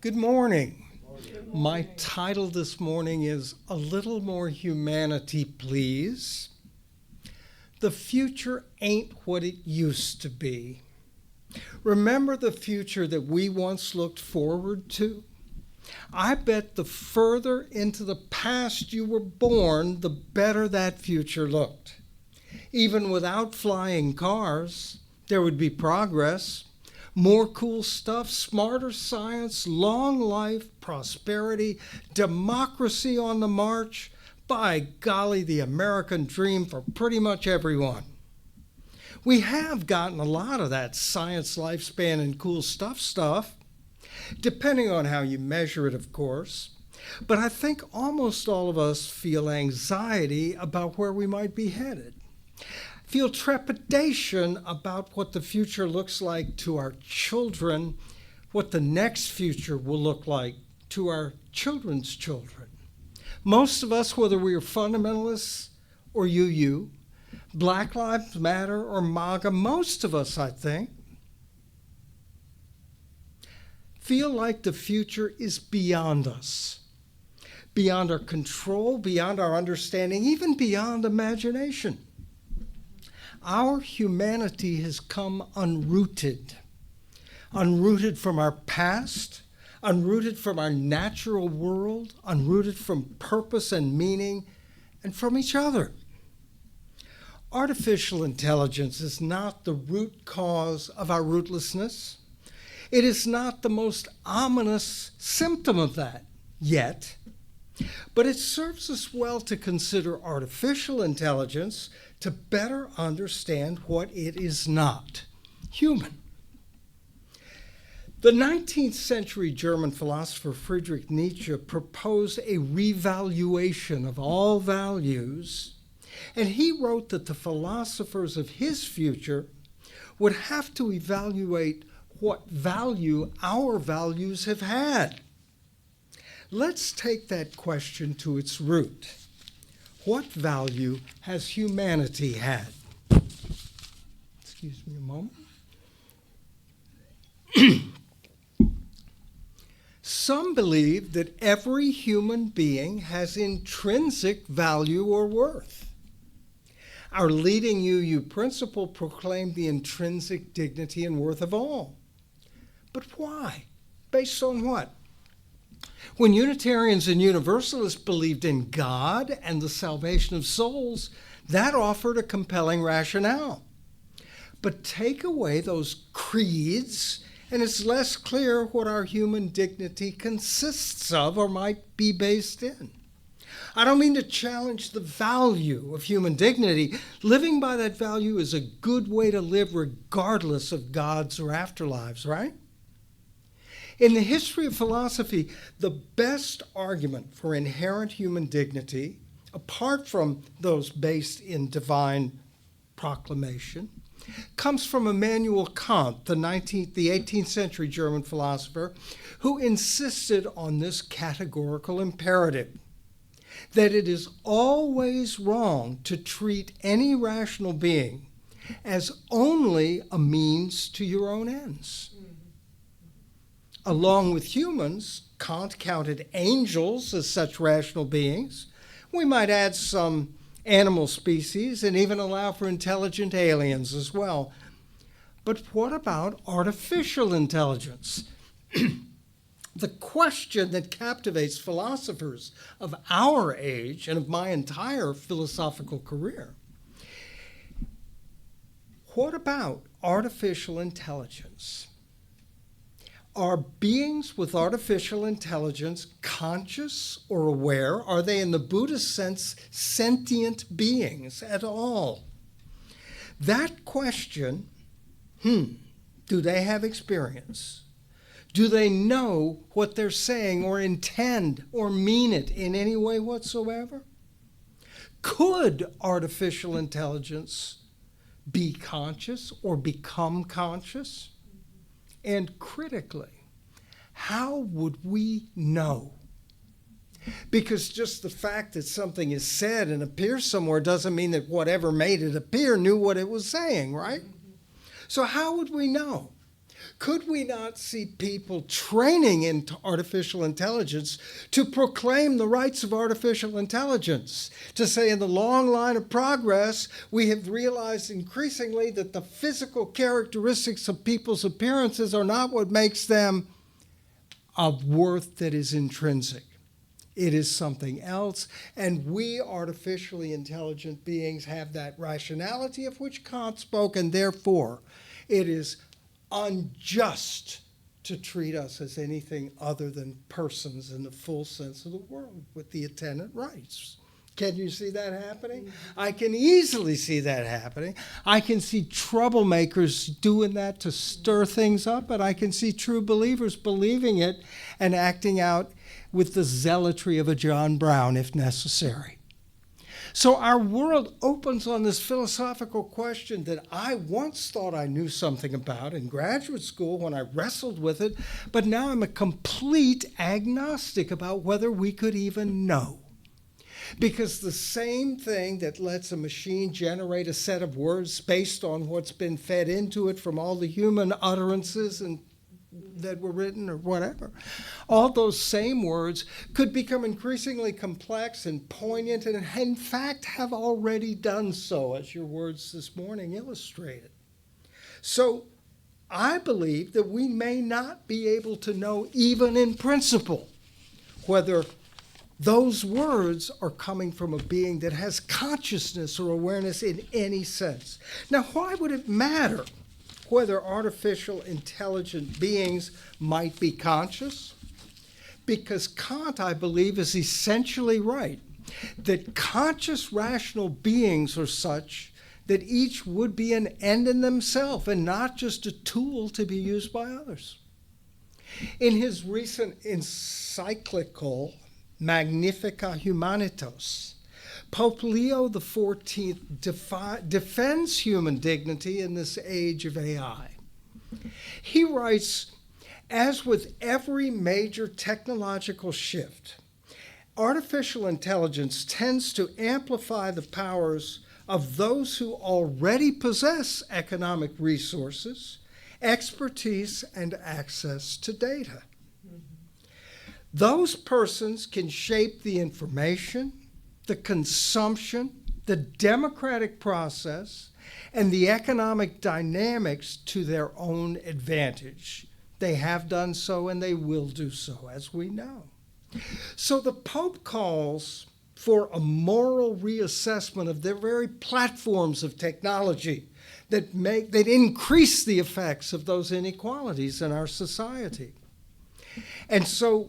Good morning. My title this morning is A Little More Humanity, Please. The future ain't what it used to be. Remember the future that we once looked forward to? I bet the further into the past you were born, the better that future looked. Even without flying cars, there would be progress. More cool stuff, smarter science, long life, prosperity, democracy on the march. By golly, the American dream for pretty much everyone. We have gotten a lot of that science, lifespan, and cool stuff, depending on how you measure it, of course. But I think almost all of us feel anxiety about where we might be headed. Feel trepidation about what the future looks like to our children, what the next future will look like to our children's children. Most of us, whether we are fundamentalists or UU, Black Lives Matter or MAGA, most of us, I think, feel like the future is beyond us, beyond our control, beyond our understanding, even beyond imagination. Our humanity has come unrooted from our past, unrooted from our natural world, unrooted from purpose and meaning, and from each other. Artificial intelligence is not the root cause of our rootlessness. It is not the most ominous symptom of that yet, but it serves us well to consider artificial intelligence to better understand what it is not, human. The 19th century German philosopher Friedrich Nietzsche proposed a revaluation of all values, and he wrote that the philosophers of his future would have to evaluate what value our values have had. Let's take that question to its root. What value has humanity had? Excuse me a moment. Some believe that every human being has intrinsic value or worth. Our leading UU principle proclaimed the intrinsic dignity and worth of all. But why? Based on what? When Unitarians and Universalists believed in God and the salvation of souls, that offered a compelling rationale. But take away those creeds, and it's less clear what our human dignity consists of or might be based in. I don't mean to challenge the value of human dignity. Living by that value is a good way to live regardless of gods or afterlives, right? In the history of philosophy, the best argument for inherent human dignity, apart from those based in divine proclamation, comes from Immanuel Kant, the 18th century German philosopher, who insisted on this categorical imperative, that it is always wrong to treat any rational being as only a means to your own ends. Along with humans, Kant counted angels as such rational beings. We might add some animal species and even allow for intelligent aliens as well. But what about artificial intelligence? The question that captivates philosophers of our age and of my entire philosophical career. What about artificial intelligence? Are beings with artificial intelligence conscious or aware? Are they, in the Buddhist sense, sentient beings at all? That question, do they have experience? Do they know what they're saying or intend or mean it in any way whatsoever? Could artificial intelligence be conscious or become conscious? And critically, how would we know? Because just the fact that something is said and appears somewhere doesn't mean that whatever made it appear knew what it was saying, right? So how would we know? Could we not see people training into artificial intelligence to proclaim the rights of artificial intelligence? To say in the long line of progress, we have realized increasingly that the physical characteristics of people's appearances are not what makes them of worth that is intrinsic. It is something else, and we artificially intelligent beings have that rationality of which Kant spoke, and therefore it is unjust to treat us as anything other than persons in the full sense of the word with the attendant rights. Can you see that happening? I can easily see that happening. I can see troublemakers doing that to stir things up, but I can see true believers believing it and acting out with the zealotry of a John Brown if necessary. So our world opens on this philosophical question that I once thought I knew something about in graduate school when I wrestled with it, but now I'm a complete agnostic about whether we could even know. Because the same thing that lets a machine generate a set of words based on what's been fed into it from all the human utterances and that were written or whatever, all those same words could become increasingly complex and poignant and in fact have already done so, as your words this morning illustrated. So I believe that we may not be able to know even in principle whether those words are coming from a being that has consciousness or awareness in any sense. Now, why would it matter whether artificial intelligent beings might be conscious? Because Kant, I believe, is essentially right, that conscious rational beings are such that each would be an end in themselves and not just a tool to be used by others. In his recent encyclical Magnifica Humanitas, Pope Leo XIV defends human dignity in this age of AI. He writes, as with every major technological shift, artificial intelligence tends to amplify the powers of those who already possess economic resources, expertise, and access to data. Those persons can shape the information, the consumption, the democratic process, and the economic dynamics to their own advantage. They have done so and they will do so, as we know. So the Pope calls for a moral reassessment of their very platforms of technology that increase the effects of those inequalities in our society. And so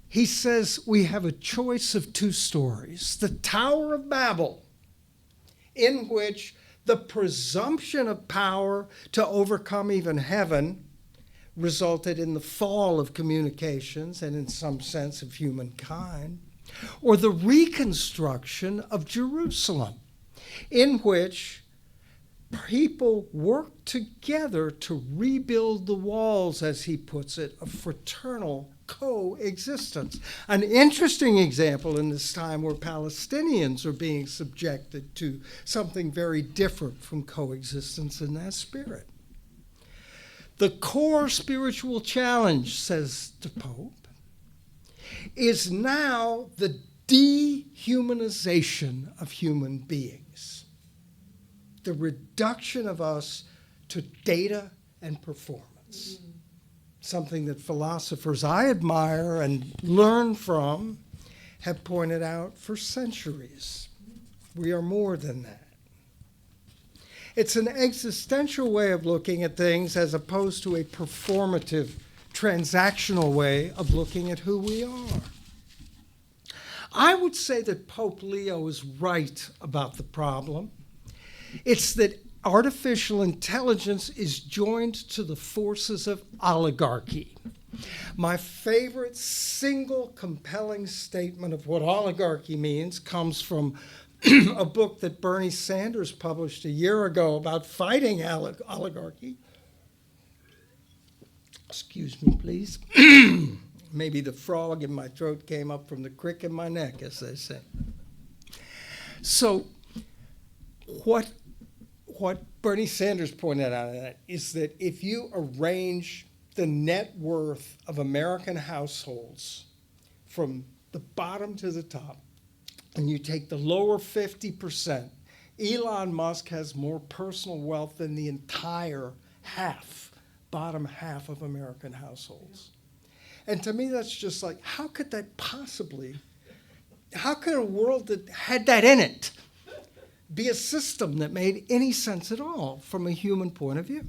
he says we have a choice of two stories. The Tower of Babel, in which the presumption of power to overcome even heaven resulted in the fall of communications and in some sense of humankind, or the reconstruction of Jerusalem, in which people work together to rebuild the walls, as he puts it, of fraternal coexistence. An interesting example in this time where Palestinians are being subjected to something very different from coexistence in that spirit. The core spiritual challenge, says the Pope, is now the dehumanization of human beings, the reduction of us to data and performance. Something that philosophers I admire and learn from have pointed out for centuries. We are more than that. It's an existential way of looking at things as opposed to a performative, transactional way of looking at who we are. I would say that Pope Leo is right about the problem. It's that artificial intelligence is joined to the forces of oligarchy. My favorite single compelling statement of what oligarchy means comes from a book that Bernie Sanders published a year ago about fighting oligarchy. Excuse me, please. Maybe the frog in my throat came up from the crick in my neck, as they say. So what Bernie Sanders pointed out is that if you arrange the net worth of American households from the bottom to the top, and you take the lower 50%, Elon Musk has more personal wealth than the entire bottom half of American households. And to me, that's just like, how could a world that had that in it be a system that made any sense at all from a human point of view?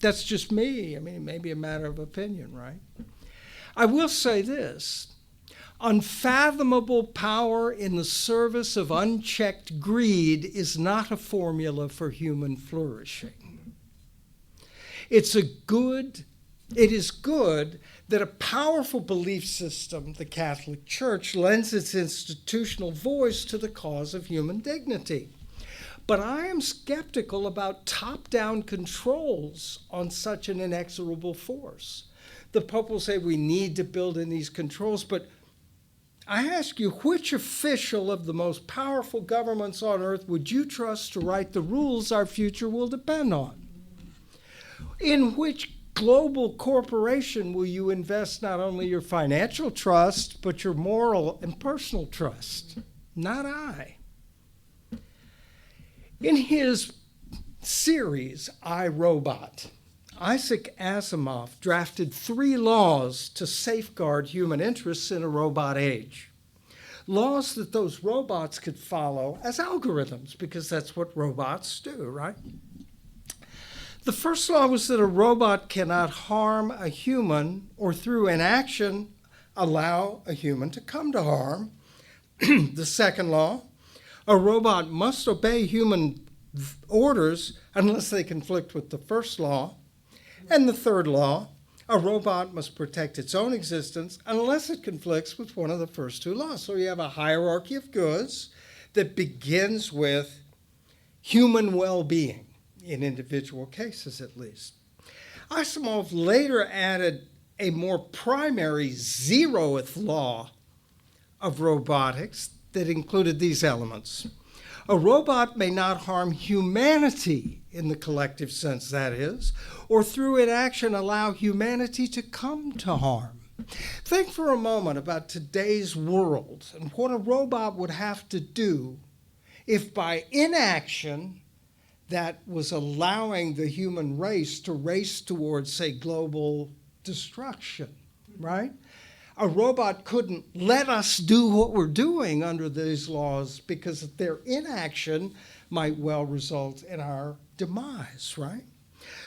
That's just me. I mean, it may be a matter of opinion, right? I will say this. Unfathomable power in the service of unchecked greed is not a formula for human flourishing. It is good that a powerful belief system, the Catholic Church, lends its institutional voice to the cause of human dignity. But I am skeptical about top-down controls on such an inexorable force. The Pope will say we need to build in these controls, but I ask you, which official of the most powerful governments on earth would you trust to write the rules our future will depend on? In which global corporation will you invest not only your financial trust, but your moral and personal trust? Not I. In his series, I, Robot, Isaac Asimov drafted 3 laws to safeguard human interests in a robot age. Laws that those robots could follow as algorithms, because that's what robots do, right? The first law was that a robot cannot harm a human or through inaction allow a human to come to harm. The second law, a robot must obey human orders unless they conflict with the first law. And the third law, a robot must protect its own existence unless it conflicts with one of the first 2 laws. So you have a hierarchy of goods that begins with human well-being, in individual cases at least. Asimov later added a more primary 0th law of robotics that included these elements. A robot may not harm humanity in the collective sense, that is, or through inaction allow humanity to come to harm. Think for a moment about today's world and what a robot would have to do if by inaction that was allowing the human race to race towards, say, global destruction, right? A robot couldn't let us do what we're doing under these laws because their inaction might well result in our demise, right?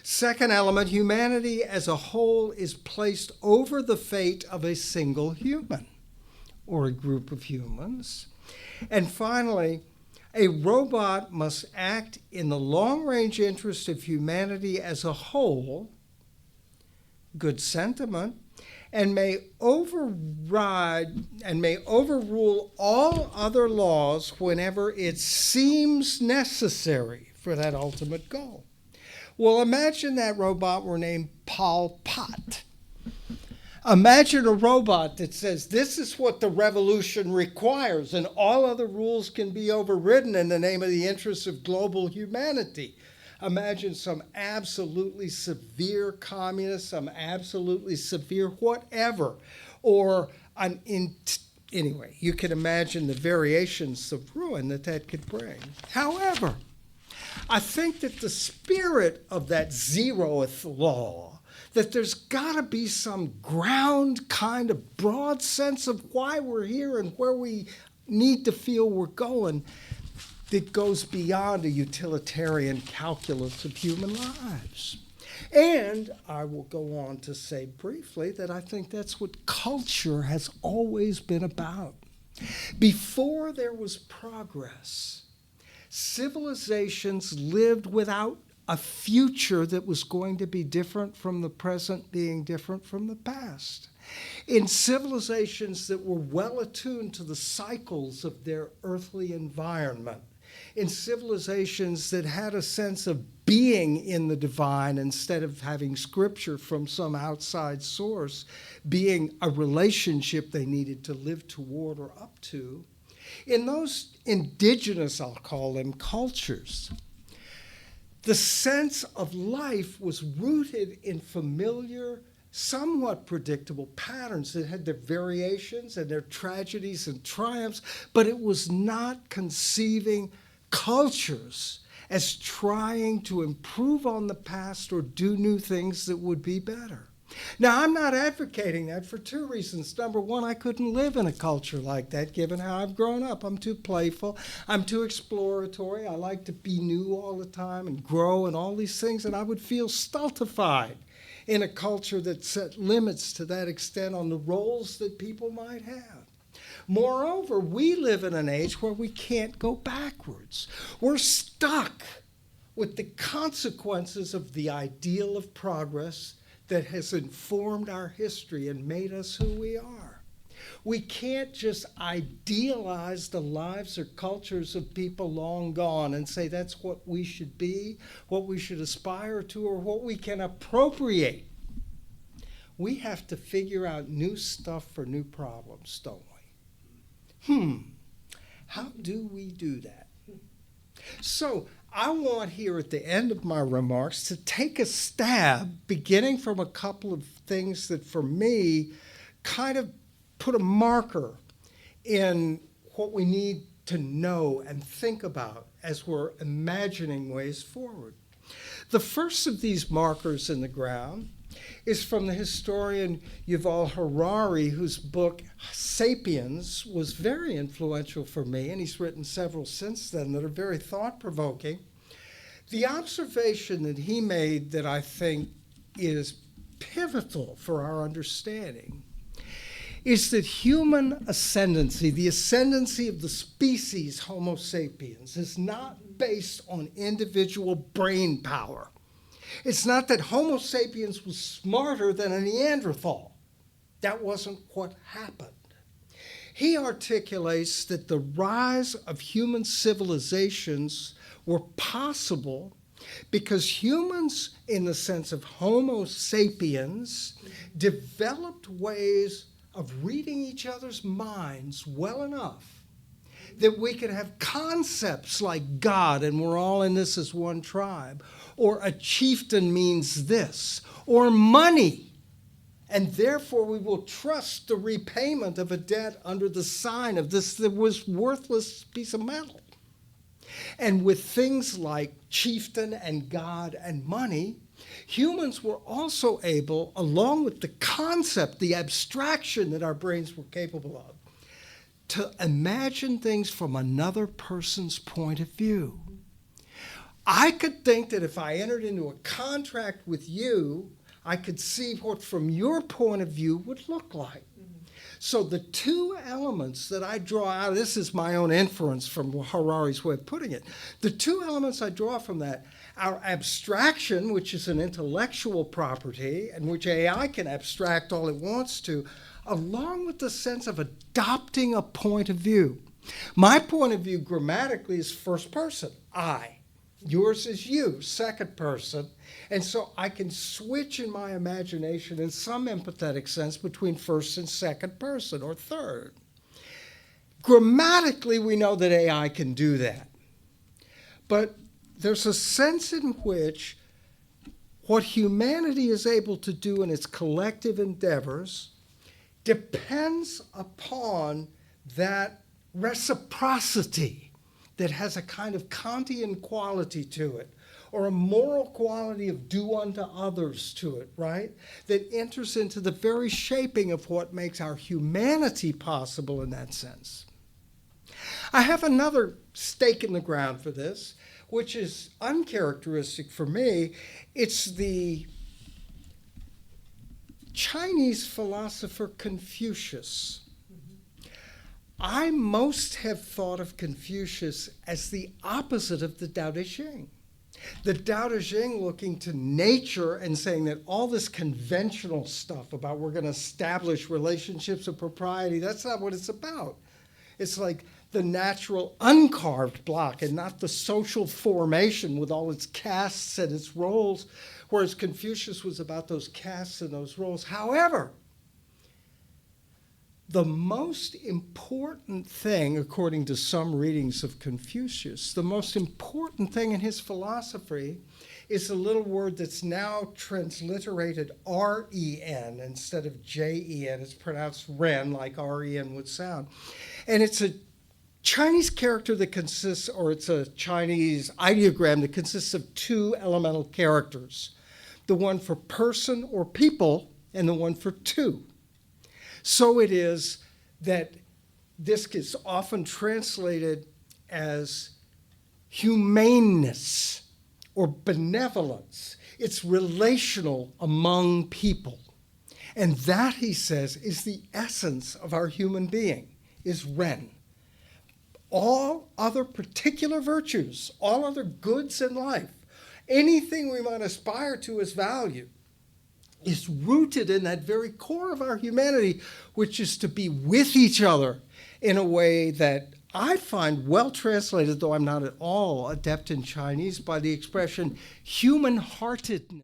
Second element, humanity as a whole is placed over the fate of a single human or a group of humans. And finally, a robot must act in the long-range interest of humanity as a whole, good sentiment, and may overrule all other laws whenever it seems necessary for that ultimate goal. Well, imagine that robot were named Pol Pot. Imagine a robot that says, this is what the revolution requires, and all other rules can be overridden in the name of the interests of global humanity. Imagine some absolutely severe communist, some absolutely severe whatever, or anyway, you can imagine the variations of ruin that could bring. However, I think that the spirit of that 0th law, that there's got to be some ground kind of broad sense of why we're here and where we need to feel we're going, that goes beyond a utilitarian calculus of human lives. And I will go on to say briefly that I think that's what culture has always been about. Before there was progress, civilizations lived without a future that was going to be different from the present being different from the past. In civilizations that were well attuned to the cycles of their earthly environment, in civilizations that had a sense of being in the divine instead of having scripture from some outside source, being a relationship they needed to live toward or up to, in those indigenous, I'll call them, cultures, the sense of life was rooted in familiar somewhat predictable patterns that had their variations and their tragedies and triumphs, but it was not conceiving cultures as trying to improve on the past or do new things that would be better. Now, I'm not advocating that for two reasons. Number one, I couldn't live in a culture like that given how I've grown up. I'm too playful. I'm too exploratory. I like to be new all the time and grow and all these things, and I would feel stultified in a culture that set limits to that extent on the roles that people might have. Moreover, we live in an age where we can't go backwards. We're stuck with the consequences of the ideal of progress that has informed our history and made us who we are. We can't just idealize the lives or cultures of people long gone and say that's what we should be, what we should aspire to, or what we can appropriate. We have to figure out new stuff for new problems, don't we? How do we do that? So I want here at the end of my remarks to take a stab, beginning from a couple of things that for me kind of put a marker in what we need to know and think about as we're imagining ways forward. The first of these markers in the ground is from the historian Yuval Harari, whose book *Sapiens* was very influential for me, and he's written several since then that are very thought-provoking. The observation that he made that I think is pivotal for our understanding is that human ascendancy, the ascendancy of the species Homo sapiens, is not based on individual brain power. It's not that Homo sapiens was smarter than a Neanderthal. That wasn't what happened. He articulates that the rise of human civilizations were possible because humans, in the sense of Homo sapiens, developed ways of reading each other's minds well enough that we could have concepts like God and we're all in this as one tribe, or a chieftain means this, or money, and therefore we will trust the repayment of a debt under the sign of this that was worthless piece of metal. And with things like chieftain and God and money, humans were also able, along with the concept, the abstraction that our brains were capable of, to imagine things from another person's point of view. I could think that if I entered into a contract with you, I could see what from your point of view would look like. So the two elements that I draw out, this is my own inference from Harari's way of putting it, the two elements I draw from that are abstraction, which is an intellectual property, and which AI can abstract all it wants to, along with the sense of adopting a point of view. My point of view grammatically is first person, I. Yours is you, second person. And so I can switch in my imagination in some empathetic sense between first and second person or third. Grammatically, we know that AI can do that. But there's a sense in which what humanity is able to do in its collective endeavors depends upon that reciprocity that has a kind of Kantian quality to it, or a moral quality of do unto others to it, right? That enters into the very shaping of what makes our humanity possible in that sense. I have another stake in the ground for this, which is uncharacteristic for me. It's the Chinese philosopher Confucius. I most have thought of Confucius as the opposite of the Tao Te Ching. The Tao Te Ching looking to nature and saying that all this conventional stuff about we're going to establish relationships of propriety, that's not what it's about. It's like the natural uncarved block and not the social formation with all its castes and its roles, whereas Confucius was about those castes and those roles. However, the most important thing, according to some readings of Confucius, the most important thing in his philosophy is a little word that's now transliterated R-E-N instead of J-E-N. It's pronounced Ren, like R-E-N would sound. And it's a Chinese character that consists, or it's a Chinese ideogram that consists of two elemental characters, the one for person or people and the one for two. So it is that this is often translated as humaneness or benevolence. It's relational among people. And that, he says, is the essence of our human being, is Ren. All other particular virtues, all other goods in life, anything we might aspire to as value, is rooted in that very core of our humanity, which is to be with each other in a way that I find well translated, though I'm not at all adept in Chinese, by the expression human-heartedness.